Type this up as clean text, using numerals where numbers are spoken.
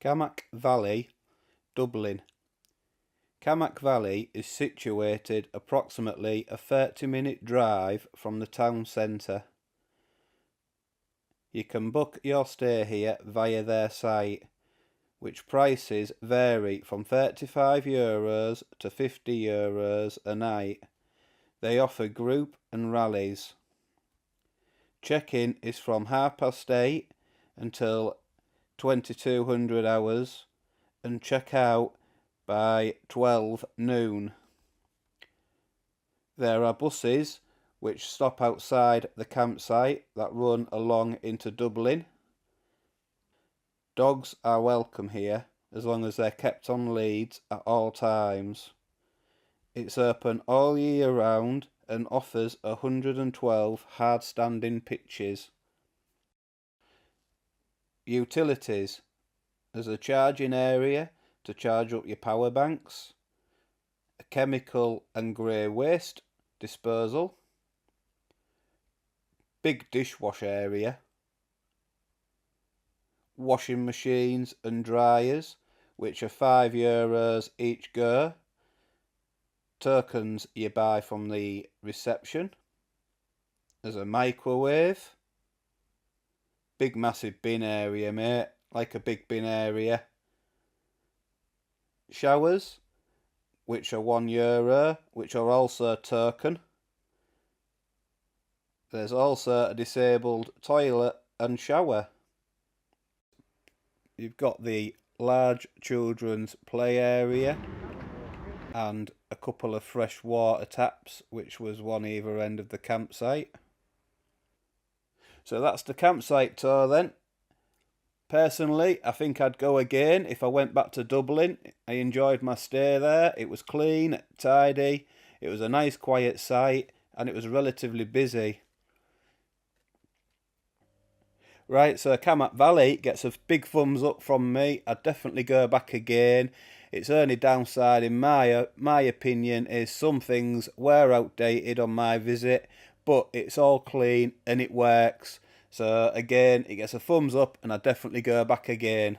Camac Valley, Dublin. Camac Valley is situated approximately a 30-minute drive from the town centre. You can book your stay here via their site, which prices vary from €35 to €50 a night. They offer group and rallies. Check-in is from 8:30 until 2200 hours and check out by 12 noon. There are buses which stop outside the campsite that run along into Dublin. Dogs are welcome here as long as they're kept on leads at all times. It's open all year round and offers 112 hard-standing pitches. Utilities. There's a charging area to charge up your power banks, a chemical and grey waste disposal, big dishwash area, washing machines and dryers which are €5 each go. Tokens you buy from the reception. There's a microwave, big massive bin area, mate, like a big bin area. Showers, which are €1, which are also token. There's also a disabled toilet and shower. You've got the large children's play area and a couple of fresh water taps, which was one either end of the campsite. So that's the campsite tour then. Personally, I think I'd go again if I went back to Dublin. I enjoyed my stay there. It was clean, tidy, it was a nice quiet site, and it was relatively busy. Right, so Camac Valley gets a big thumbs up from me. I'd definitely go back again. Its only downside, in my opinion, is some things were outdated on my visit, but it's all clean and it works. So again, it gets a thumbs up and I'd definitely go back again.